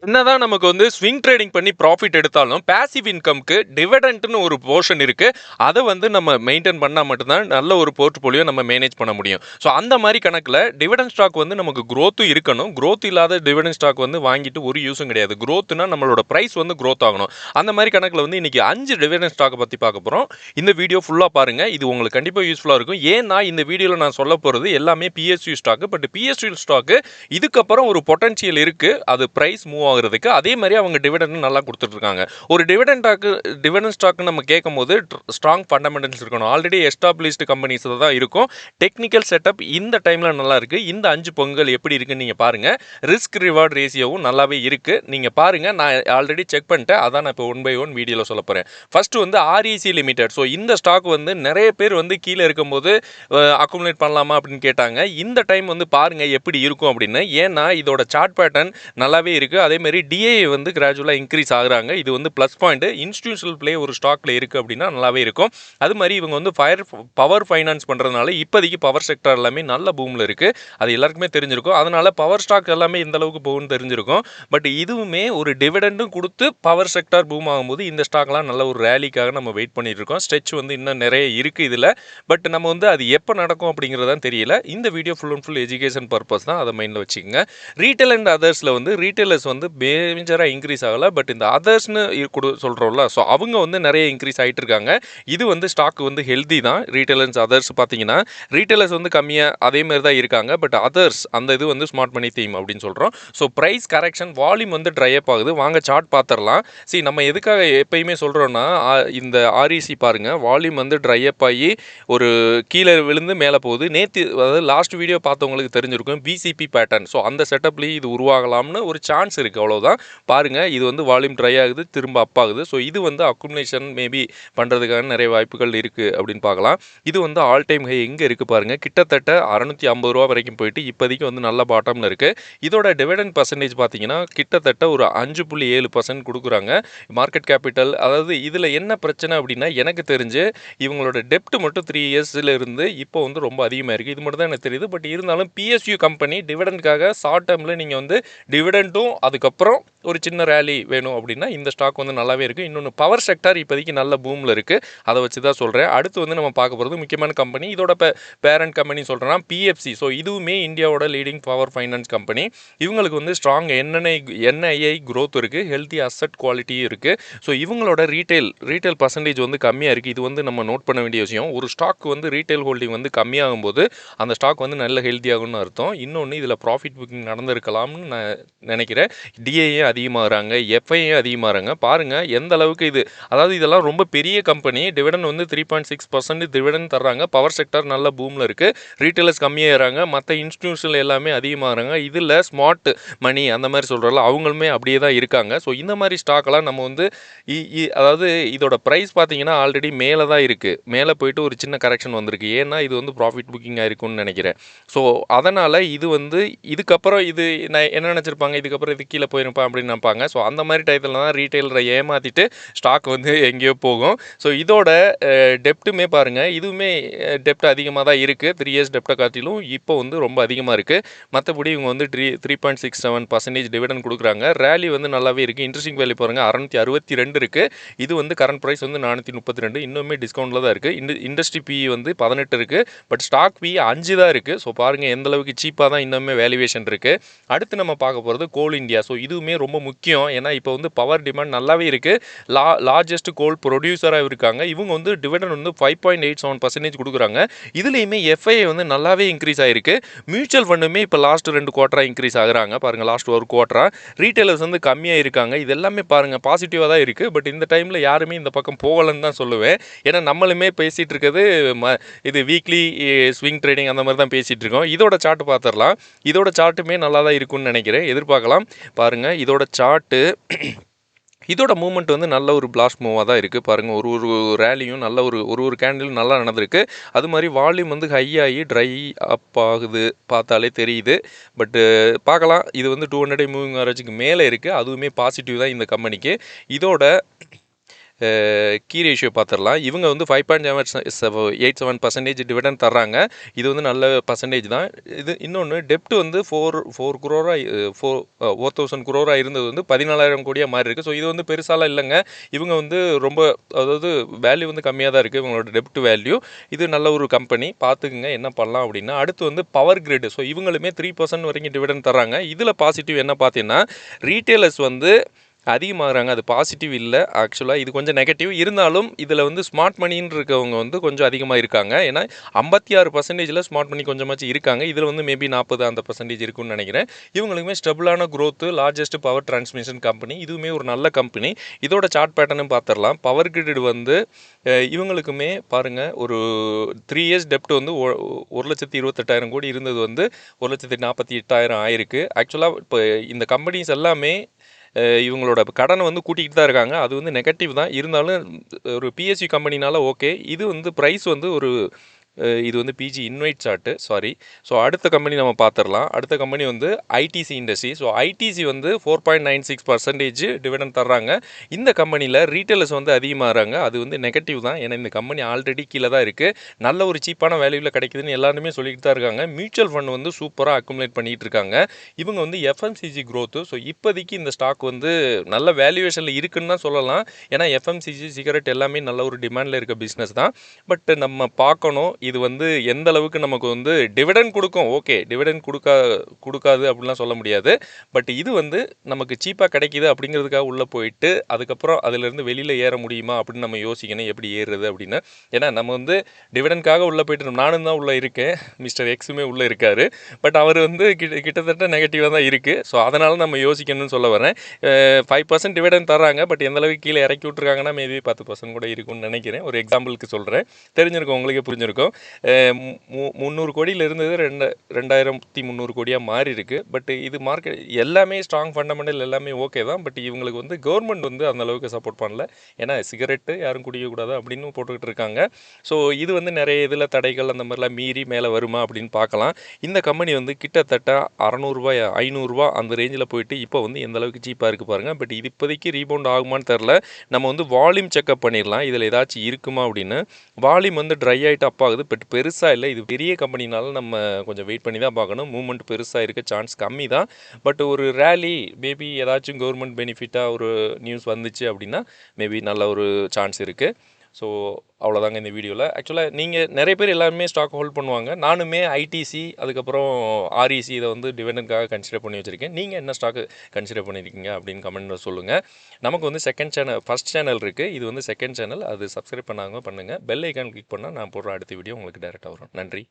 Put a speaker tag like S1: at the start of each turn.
S1: என்னதான் நமக்கு வந்து ஸ்விங் ட்ரேடிங் பண்ணி ப்ராஃபிட் எடுத்தாலும் பேசிவ் இன்கம்க்கு டிவிடெண்ட்னு ஒரு போர்ஷன் இருக்கு. அதை வந்து நம்ம மெயின்டைன் பண்ணால் மட்டும்தான் நல்ல ஒரு போர்ட்ஃபோலியோ நம்ம மேனேஜ் பண்ண முடியும். ஸோ அந்த மாதிரி கணக்கில் டிவிடெண்ட் ஸ்டாக் வந்து நமக்கு growth இருக்கணும். growth இல்லாத டிவிடெண்ட் ஸ்டாக் வந்து வாங்கிட்டு ஒரு யூஸும் கிடையாது. growthனா நம்மளோட ப்ரைஸ் வந்து growth ஆகணும். அந்த மாதிரி கணக்கில் வந்து இன்னைக்கு 5 டிவிடெண்ட் ஸ்டாக்கை பற்றி பார்க்க போகிறோம். இந்த வீடியோ ஃபுல்லாக பாருங்க. இது உங்களுக்கு கண்டிப்பாக யூஸ்ஃபுல்லாக இருக்கும். ஏன்னா இந்த வீடியோவில் நான் சொல்ல போகிறது எல்லாமே PSU stock. But PSU stock இதுக்கப்புறம் ஒரு பொட்டன்ஷியல் இருக்கு. அது பிரைஸ் மூவ் ஆகுறதுக்கு. அதே மாதிரி அவங்க டிவிடெண்ட் நல்லா கொடுத்துட்டு இருக்காங்க. ஒரு டிவிடெண்ட் ஸ்டாக் நம்ம கேட்கும்போது ஸ்ட்ராங் ஃபண்டமெண்டல்ஸ் இருக்கணும். ஆல்ரெடி எஸ்டாப்ளிஷ்டு கம்பெனிஸ் தான் இருக்கும். டெக்னிக்கல் செட்டப் இந்த டைம்ல நல்லா இருக்கு. இந்த 5 பங்குகள் எப்படி இருக்குன்னு நீங்க பாருங்க. ரிஸ்க் ரிவார்ட் ரேஷியோவும் நல்லாவே இருக்கு. நீங்க பாருங்க. நான் ஆல்ரெடி செக் பண்ணிட்டேன். அதான் நான் இப்போ ஒன் பை ஒன் வீடியோல சொல்ல போறேன். ஃபர்ஸ்ட் வந்து ஆர்இசி லிமிடெட். ஸோ இந்த ஸ்டாக் வந்து நிறைய பேர் வந்து கீழே இருக்கும்போது அக்குமுலேட் பண்ணலாமா அப்படின்னு கேட்டாங்க. இந்த டைம் வந்து பாருங்க எப்படி இருக்கும் அப்படின்னு. ஏன்னா இதோட சார்ட் பேட்டர்ன் நல்லாவே இருக்கு. அதே மாதிரி டிஏ வந்து கிராஜுவலாக இன்க்ரீஸ் ஆகுறாங்க. இது வந்து ப்ளஸ் பாயிண்ட். இன்ஸ்டிடியூஷனல் பிளே ஒரு ஸ்டாக்ல இருக்கு அப்படின்னா நல்லாவே இருக்கும். அது மாதிரி இவங்க வந்து பவர் ஃபைனான்ஸ் பண்றதுனால இப்போதைக்கு பவர் செக்டர் எல்லாமே நல்ல பூம்ல இருக்கு. அது எல்லாருக்குமே தெரிஞ்சிருக்கும். அதனால பவர் ஸ்டாக் எல்லாமே இந்த அளவுக்கு போகும்னு தெரிஞ்சிருக்கும். பட் இதுவுமே ஒரு டிவிடெண்டும் கொடுத்து பவர் செக்டர் பூம் ஆகும்போது இந்த ஸ்டாக்லாம் நல்ல ஒரு ரேலிக்காக நம்ம வெயிட் பண்ணிட்டு இருக்கோம். ஸ்ட்ரெச் வந்து இன்னும் நிறைய இருக்கு இதுல. பட் நம்ம வந்து அது எப்போ நடக்கும் அப்படிங்கிறதான் தெரியல. இந்த video full and full education purpose தான். அதை மைண்டில் வச்சுக்கோங்க. ரீட்டைல் அண்ட் அதர்ஸில் வந்து ரீட்டைலர்ஸ் வந்து மேஜராக இன்க்ரீஸ் ஆகலை. பட் இந்த அதர்ஸ்னு சொல்கிறோம்ல, ஸோ அவங்க வந்து நிறைய இன்க்ரீஸ் ஆகிட்டு இருக்காங்க. இது வந்து ஸ்டாக் வந்து ஹெல்தி தான். ரீட்டைலர்ஸ் அதர்ஸ் பார்த்தீங்கன்னா ரீட்டைலர்ஸ் வந்து கம்மியாக அதே மாதிரி தான் இருக்காங்க. பட் அதர்ஸ் அந்த இது வந்து ஸ்மார்ட் மணி தீம் அப்படின்னு சொல்கிறோம். ஸோ ப்ரைஸ் கரெக்ஷன் வால்யூம் வந்து ட்ரை அப் ஆகுது. வாங்க சார்ட் பார்த்துடலாம். சரி, நம்ம எதுக்காக எப்பயுமே சொல்கிறோன்னா இந்த ஆர்இசி பாருங்கள், வால்யூம் வந்து ட்ரை அப் ஆகி ஒரு கீழே விழுந்து மேலே போகுது. நேற்று அதாவது லாஸ்ட் வீடியோ பார்த்தவங்களுக்கு தெரிஞ்சிருக்கும் பிசிபி பேட்டர்ன். ஸோ அந்த செட்டப்லேயும் இது உருவாகலாம்னு ஒரு சான்ஸ் இருக்குது. அவ்வளோதான். பாருங்கள், இது வந்து வால்யூம் ட்ரை ஆகுது, திரும்ப அப் ஆகுது. ஸோ இது வந்து அக்குமுலேஷன் மேபி பண்ணுறதுக்கான நிறைய வாய்ப்புகள் இருக்குது அப்படின்னு பார்க்கலாம். இது வந்து ஆல் டைம் ஹை எங்கே இருக்குது பாருங்கள். கிட்டத்தட்ட 650 ரூபா வரைக்கும் போயிட்டு இப்போதைக்கு வந்து நல்ல பாட்டமில் இருக்குது. இதோட டிவிடெண்ட் பர்சன்டேஜ் பார்த்தீங்கன்னா கிட்டத்தட்ட ஒரு 5.7% கொடுக்குறாங்க. மார்க்கெட் கேபிட்டல், அதாவது இதில் என்ன பிரச்சனை அப்படின்னா எனக்கு தெரிஞ்சு இவங்களோட டெப்ட் மட்டும் 3 இயர்ஸில் இருந்து இப்போ வந்து ரொம்ப அதிகமாக இருக்குது. இது மட்டும் தான் எனக்கு தெரியுது. பட் இருந்தாலும் பிஎஸ்யூ கம்பெனி டிவிடெண்ட்காக ஷார்ட் டேர்மில் நீங்கள் வந்து டிவிடெண்ட்டும் அதுக்கப்புறம் ஒரு சின்ன ரேலி வேணும் அப்படின்னா இந்த ஸ்டாக் வந்து நல்லாவே இருக்குது. இன்னொன்று பவர் செக்டார் இப்போதைக்கு நல்ல பூமில் இருக்குது. அதை வச்சு தான் சொல்கிறேன். அடுத்து வந்து நம்ம பார்க்க போகிறது முக்கியமான கம்பெனி. இதோட பேரண்ட் கம்பெனி சொல்கிறேன்னா பிஎஃப்சி. ஸோ இதுவுமே இந்தியாவோட லீடிங் பவர் ஃபைனான்ஸ் கம்பெனி. இவங்களுக்கு வந்து ஸ்ட்ராங் என்ஐஐ growth இருக்குது. ஹெல்த்தி அசட் குவாலிட்டியும் இருக்குது. ஸோ இவங்களோட ரீட்டைல் பர்சன்டேஜ் வந்து கம்மியாக இருக்குது. இது வந்து நம்ம நோட் பண்ண வேண்டிய விஷயம். ஒரு ஸ்டாக் வந்து ரீட்டைல் ஹோல்டிங் வந்து கம்மியாகும் போது அந்த ஸ்டாக் வந்து நல்ல ஹெல்த்தியாகும்னு அர்த்தம். இன்னொன்று இதில் ப்ராஃபிட் புக்கிங் நடந்திருக்கலாம்னு நான் நினைக்கிறேன். டிஏயும் அதிகமாகறாங்க, எஃப்ஐயும் அதிகமாகறாங்க. பாருங்கள் எந்த அளவுக்கு இது, அதாவது இதெல்லாம் ரொம்ப பெரிய கம்பெனி. டிவிடன் வந்து 3.6% டிவிடன் தர்றாங்க. பவர் செக்டர் நல்ல பூமில் இருக்குது. ரீட்டைலர்ஸ் கம்மியாகிறாங்க. மற்ற இன்ஸ்டிடியூஷன் எல்லாமே அதிகமாகறாங்க. இதில் ஸ்மார்ட் மணி அந்த மாதிரி சொல்கிறல அவங்களுமே அப்படியே தான் இருக்காங்க. ஸோ இந்த மாதிரி ஸ்டாக்கெல்லாம் நம்ம வந்து அதாவது இதோட ப்ரைஸ் பார்த்தீங்கன்னா ஆல்ரெடி மேலே தான் இருக்குது. மேலே போயிட்டு ஒரு சின்ன கரெக்ஷன் வந்திருக்கு. ஏன்னா இது வந்து ப்ராஃபிட் புக்கிங் ஆயிருக்கும்னு நினைக்கிறேன். ஸோ அதனால் இது வந்து இதுக்கப்புறம் இது நான் என்ன நினச்சிருப்பாங்க, இதுக்கப்புறம் இது கீழே போயிருப்பா அப்படின்னு நினைப்பாங்க. ஸோ அந்த மாதிரி டயத்தில் தான் ரீட்டைலரை ஏமாற்றிட்டு ஸ்டாக் வந்து எங்கேயோ போகும். ஸோ இதோட டெப்ட்டுமே பாருங்கள், இதுவுமே டெப்ட் அதிகமாக தான் இருக்குது. 3 இயர்ஸ் டெப்ட்டை காட்டிலும் இப்போ வந்து ரொம்ப அதிகமாக இருக்குது. மற்றபடி இவங்க வந்து 3.67% டிவிடன் கொடுக்குறாங்க. ரேலி வந்து நல்லாவே இருக்குது. இன்ட்ரெஸ்டிங் வேல்யூ பாருங்கள் 662 இருக்குது. இது வந்து கரண்ட் ப்ரைஸ் வந்து 432. இன்னுமே டிஸ்கவுண்ட்டில் தான் இருக்குது. இண்டஸ்ட்ரி பி வந்து 18 இருக்குது. பட் ஸ்டாக் பி 5 தான் இருக்குது. ஸோ பாருங்கள் எந்த அளவுக்கு சீப்பாக தான் இன்னுமே வேல்யூவேஷன் இருக்குது. அடுத்து நம்ம பார்க்க போகிறது கோல் இந்தியா. ஸோ இதுவுமே ரொம்ப முக்கியம். ஏன்னா இப்போ வந்து பவர் டிமாண்ட் நல்லாவே இருக்குது. லார்ஜஸ்ட் கோல் ப்ரொடியூசராக இருக்காங்க. இவங்க வந்து டிவிடன் வந்து 5.87% கொடுக்குறாங்க. இதுலேயுமே எஃப்ஐ வந்து நல்லாவே இன்க்ரீஸ் ஆகிருக்கு. மியூச்சுவல் ஃபண்டுமே இப்போ லாஸ்ட் 2 குவார்ட்டராக இன்க்ரீஸ் ஆகுறாங்க. பாருங்கள் லாஸ்ட் ஒரு குவார்ட்டராக ரீட்டைலர்ஸ் வந்து கம்மியாக இருக்காங்க. இது எல்லாமே பாருங்கள் பாசிட்டிவாக தான் இருக்குது. பட் இந்த டைமில் யாருமே இந்த பக்கம் போகலன்னு தான் சொல்லுவேன். ஏன்னா நம்மளுமே பேசிகிட்டு இருக்கிறது இது வீக்லி ஸ்விங் ட்ரேடிங் அந்த மாதிரி தான் பேசிகிட்டு இருக்கோம். இதோட சார்ட் பார்த்துடலாம். இதோட சார்ட்டுமே நல்லா தான் இருக்கும்னு நினைக்கிறேன். எதிர்பார்க்கலாம். பாருங்கள் இதோட சார்ட்டு, இதோட மூவ்மெண்ட் வந்து நல்ல ஒரு பிளாஸ்ட் மூவாக தான் இருக்குது. பாருங்கள் ஒரு ரேலியும் நல்ல ஒரு கேண்டிலும் நல்லா நடந்திருக்கு. அது மாதிரி வால்யூம் வந்து ஹை ஆகி ட்ரை அப் ஆகுது பார்த்தாலே தெரியுது. பட்டு பார்க்கலாம். இது வந்து 200 மூவிங் ஆவரேஜுக்கு மேலே இருக்குது. அதுவுமே பாசிட்டிவ் தான் இந்த கம்பெனிக்கு. இதோட கீ ரேஷியோ பார்த்துடலாம். இவங்க வந்து 5.87% டிவிடெண்ட் தர்றாங்க. இது வந்து நல்ல பர்சன்டேஜ் தான். இது இன்னொன்று டெப்ட் வந்து 4 குரோரா 4,000 குரோரா இருந்தது வந்து 14,000 கோடியாக மாறி இருக்குது. ஸோ இது வந்து பெருசாலாம் இல்லைங்க. இவங்க வந்து ரொம்ப அதாவது வேல்யூ வந்து கம்மியாக தான் இருக்குது இவங்களோட டெப்ட் வேல்யூ. இது நல்ல ஒரு கம்பெனி பார்த்துக்குங்க என்ன பண்ணலாம் அப்படின்னா. அடுத்து வந்து பவர் கிரிட். ஸோ இவங்களுமே 3% வரைக்கும் டிவிடெண்ட் தர்றாங்க. இதில் பாசிட்டிவ் என்ன பார்த்தீங்கன்னா ரீட்டெயிலர்ஸ் வந்து அதிகமாகறாங்க. அது பாசிட்டிவ் இல்லை ஆக்சுவலாக. இது கொஞ்சம் நெகட்டிவ் இருந்தாலும் இதில் வந்து ஸ்மார்ட் மணின்னு இருக்கவங்க வந்து கொஞ்சம் அதிகமாக இருக்காங்க. ஏன்னா 56% ஸ்மார்ட் மணி கொஞ்சமாச்சு இருக்காங்க. இதில் வந்து மேபி 40 அந்த பர்சன்டேஜ் இருக்குன்னு நினைக்கிறேன். இவங்களுக்குமே ஸ்டெபிளான growth, largest power transmission company. இதுவுமே ஒரு நல்ல கம்பெனி. இதோட சார்ட் பேட்டர்னும் பார்த்துடலாம். பவர் கிரிட் வந்து இவங்களுக்குமே பாருங்கள் ஒரு 3 இயர்ஸ் டெப்ட் வந்து 1,28,000 கோடி இருந்தது வந்து 1,48,000 ஆயிருக்கு. ஆக்சுவலாக இப்போ இந்த கம்பெனிஸ் எல்லாமே இவங்களோட கடனை வந்து கூட்டிகிட்டு தான் இருக்காங்க. அது வந்து நெகட்டிவ் தான். இருந்தாலும் ஒரு பிஎஸ்சி கம்பெனினால ஓகே. இது வந்து ப்ரைஸ் வந்து ஒரு இது வந்து PG invite chart sorry. So அடுத்த கம்பெனி நம்ம பார்த்துடலாம். அடுத்த கம்பெனி வந்து ஐடிசி இண்டஸ்ட்ரி. ஸோ ஐடிசி வந்து 4.96% டிவிடெண்ட் தர்றாங்க. இந்த கம்பெனியில் ரீட்டெயிலர்ஸ் வந்து அதிகமாகறாங்க. அது வந்து நெகட்டிவ் தான். ஏன்னா இந்த கம்பெனி ஆல்ரெடி கீழே தான் இருக்குது. நல்ல ஒரு சீப்பான வேல்யூவில் கிடைக்குதுன்னு எல்லாருமே சொல்லிட்டு தான் இருக்காங்க. மியூச்சுவல் ஃபண்ட் வந்து சூப்பராக அக்குமுலேட் பண்ணிகிட்டு இருக்காங்க. இவங்க வந்து எஃப்எம்சிஜி growth. ஸோ இப்போதைக்கு இந்த ஸ்டாக் வந்து நல்ல வேல்யூவேஷனில் இருக்குன்னு தான் சொல்லலாம். ஏன்னா எஃப்எம்சிஜி சிகரெட் எல்லாமே நல்ல ஒரு டிமாண்டில் இருக்க பிஸ்னஸ் தான். பட் நம்ம பார்க்கணும் இது வந்து எந்த அளவுக்கு நமக்கு வந்து டிவிடெண்ட் கொடுக்கும். ஓகே, டிவிடெண்ட் கொடுக்காது அப்படிலாம் சொல்ல முடியாது. பட் இது வந்து நமக்கு சீப்பாக கிடைக்கிது அப்படிங்கிறதுக்காக உள்ளே போயிட்டு அதுக்கப்புறம் அதிலேருந்து வெளியில் ஏற முடியுமா அப்படின்னு நம்ம யோசிக்கணும் எப்படி ஏறுறது அப்படின்னு. ஏன்னா நம்ம வந்து டிவிடெண்ட்காக உள்ளே போயிட்டு நானும் தான் உள்ளே இருக்கேன். மிஸ்டர் எக்ஸுமே உள்ளே இருக்கார். பட் அவர் வந்து கிட்டத்தட்ட நெகட்டிவாக தான் இருக்குது. ஸோ அதனால் நம்ம யோசிக்கணும்னு சொல்ல வரேன். 5% டிவிடெண்ட் தர்றாங்க. பட் எந்த அளவுக்கு கீழே இறக்கி விட்ருக்காங்கன்னா மேபி 10% கூட இருக்கும்னு நினைக்கிறேன். ஒரு எக்ஸாம்பிளுக்கு சொல்கிறேன். தெரிஞ்சிருக்கும், உங்களுக்கே புரிஞ்சிருக்கும். 300 கோடியில் இருந்தது 2,300 கோடியாக மாறி இருக்குது. பட் இது மார்க்கெட் எல்லாமே ஸ்ட்ராங் ஃபண்டமெண்டல் எல்லாமே ஓகே தான். பட் இவங்களுக்கு வந்து கவர்மெண்ட் வந்து அந்த அளவுக்கு சப்போர்ட் பண்ணல. ஏன்னா சிகரெட்டு யாரும் குடிக்கக்கூடாது அப்படின்னு போட்டுக்கிட்டு இருக்காங்க. ஸோ இது வந்து நிறைய இதில் தடைகள் அந்த மாதிரிலாம் மீறி மேலே வருமா அப்படின்னு பார்க்கலாம். இந்த கம்பெனி வந்து கிட்டத்தட்ட 600 500 அந்த ரேஞ்சில் போயிட்டு இப்போ வந்து எந்த அளவுக்கு சீப்பாக இருக்குது பாருங்கள். பட் இது இப்போதைக்கு ரீபவுண்ட் ஆகுமான்னு தெரில. நம்ம வந்து வால்யூம் செக்அப் பண்ணிடலாம் இதில் ஏதாச்சும் இருக்குமா அப்படின்னு. வால்யூம் வந்து ட்ரை ஆகிட்டு அப்பாகுது. பட் பெருசாக இல்லை. இது பெரிய கம்பெனினால நம்ம கொஞ்சம் வெயிட் பண்ணி தான் பார்க்கணும். மூவ்மெண்ட் பெருசாக இருக்க சான்ஸ் கம்மி தான். பட் ஒரு ரேலி மேபி ஏதாச்சும் கவர்மெண்ட் பெனிஃபிட்டாக ஒரு நியூஸ் வந்துச்சு அப்படின்னா மேபி நல்ல ஒரு சான்ஸ் இருக்குது. ஸோ அவ்வளோதாங்க இந்த வீடியோவில். ஆக்சுவலாக நீங்கள் நிறைய பேர் எல்லாருமே ஸ்டாக் ஹோல்ட் பண்ணுவாங்க. நானுமே ஐடிசி அதுக்கப்புறம் ஆர்இசி இதை வந்து டிவிடெண்ட்காக கன்சிடர் பண்ணி வச்சுருக்கேன். நீங்கள் என்ன ஸ்டாக்கு கன்சிடர் பண்ணியிருக்கீங்க அப்படின்னு கமெண்ட்டில் சொல்லுங்கள். நமக்கு வந்து ஃபஸ்ட் சேனல் இருக்குது. இது வந்து செகண்ட் சேனல். அது சப்ஸ்கிரைப் பண்ணாங்க பண்ணுங்கள். பெல் ஐக்கான் கிளிக் பண்ணால் நான் போடுற அடுத்த வீடியோ உங்களுக்கு டேரெக்டாக வரும். நன்றி.